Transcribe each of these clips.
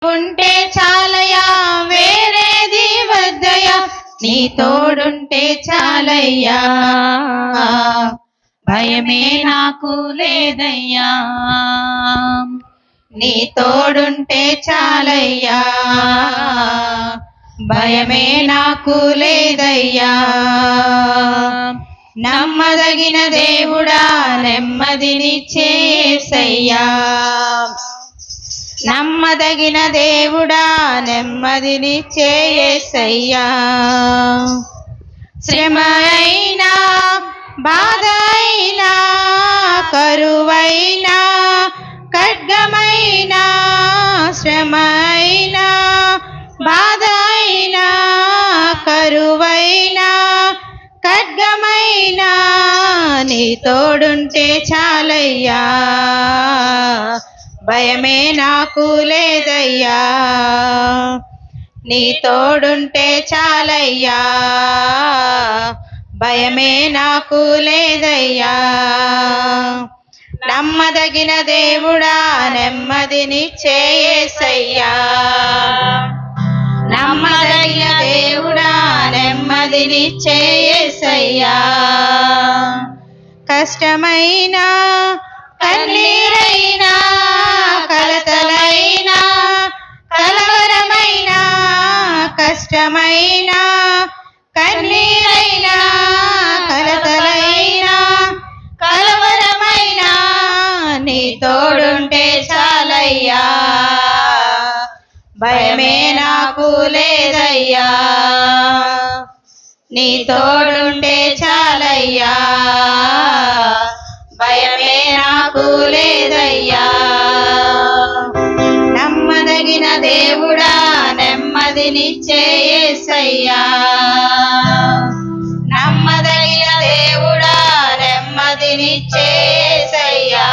ఉంటే చాలయ్యా వేరేది వద్దయ్యా నీ తోడుంటే చాలయ్యా భయమే నాకు లేదయ్యా నీ తోడుంటే చాలయ్యా భయమే నాకు లేదయ్యా నమ్మదగిన దేవుడా నెమ్మదినిచ్చే యేసయ్యా నమ్మదగిన దేవుడా నెమ్మదినిచ్చే యేసయ్యా శ్రమ అయినా బాధ అయినా కరువైనా ఖడ్గమైనా శ్రమ అయినా బాధ అయినా కరువైనా ఖడ్గమైనా నీ తోడుంటే చాలయ్యా భయమే నాకు లేదయ్యా నీ తోడుంటే చాలయ్యా భయమే నాకు లేదయ్యా నమ్మదగిన దేవుడా నెమ్మదినిచ్చే యేసయ్యా నమ్మదగిన దేవుడా నెమ్మదినిచ్చే యేసయ్యా కష్టమైనా కన్నీరైనా కలతలైనా కలవరమైనా కష్టమైనా కన్నీరైనా కలతలైనా కలవరమైనా నీ తోడుంటే చాలయ్యా భయమే నాకు లేదయ్యా నీ తోడుంటే చాలయ్యా భయమే నాకు లేదయ్యా నమ్మదగిన దేవుడా నెమ్మదినిచ్చే యేసయ్యా నమ్మదగిన దేవుడా నెమ్మదినిచ్చే యేసయ్యా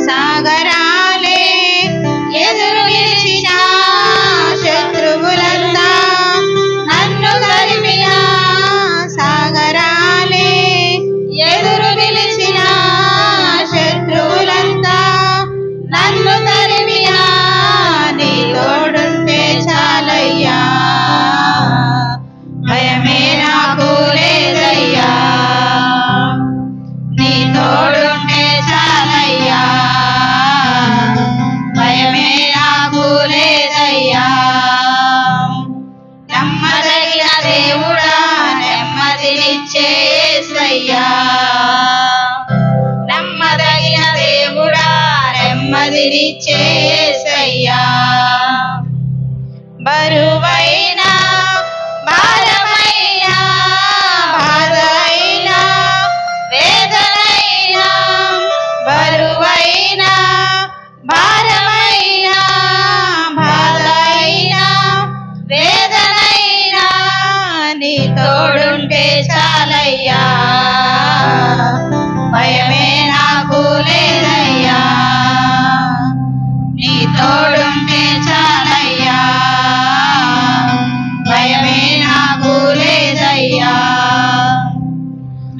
సాగరాలే ఎదురు నిలిచిన శత్రువులంతా నన్ను తరిమినా సాగరాలే ఎదురు నిలిచిన శత్రువులంతా నన్ను తరిమినా నీ తోడుంటే చాలయ్యా భయమే నాకు లేదయ్యా నీ తోడుంటే చాలయ్యా భయమే నాకు లేదయ్యా నమ్మదగిన దేవుడా నెమ్మదినిచ్చే యేసయ్యా నమ్మదగిన దేవుడా నెమ్మదినిచ్చే యేసయ్యా బరువైనా భారమైనా బాధ అయినా వేదనైనా బరువైనా భారమైనా బాధ అయినా వేదనైనా నీ తోడుంటే చాలయ్యా భయమే నాకు లేదయ్యా నీ తోడుంటే చాలయ్యా భయమే నాకు లేదయ్యా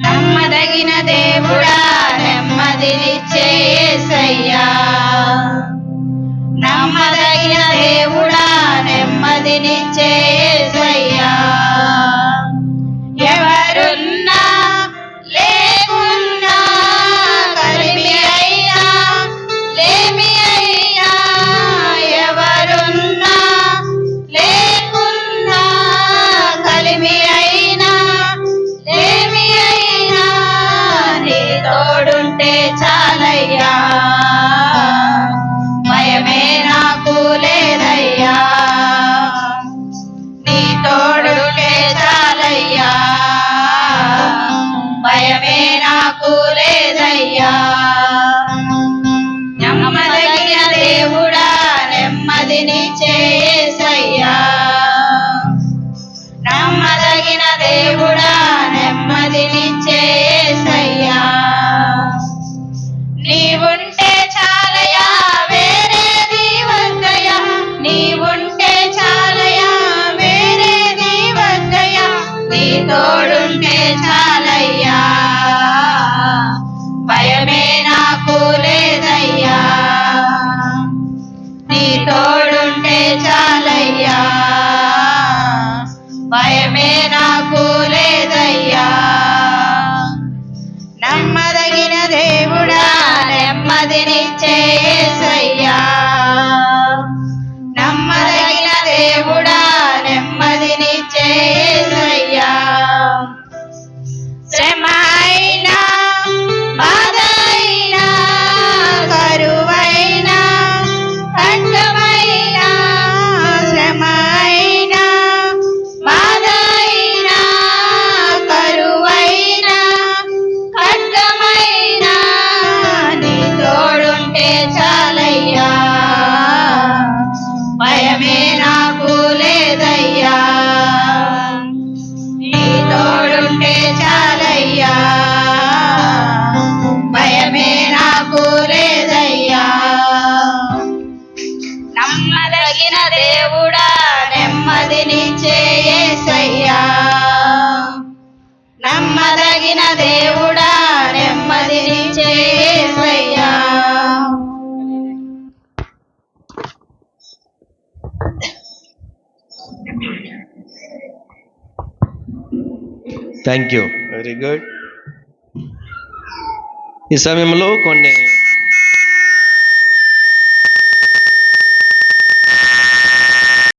నమ్మదగిన దేవుడా నెమ్మదినిచ్చే యేసయ్యా నమ్మదగిన దేవుడా నెమ్మదినిచ్చే యేసయ్యా ఎవరున్నా లేకున్నా కలిమి అయినా లేమి అయినా ఎవరున్నా లేకున్నా కలిమి అయినా లేమి అయినా నీ తోడుంటే చాలయ్యా భయమే నాకు లేదయ్యా నమ్మదగిన దేవుడా నెమ్మదినిచ్చే యేసయ్యా నమ్మదగిన దేవుడా నెమ్మదినిచ్చే యేసయ్యా థ్యాంక్ యూ, వెరీ గుడ్. ఈ సమయంలో కొన్ని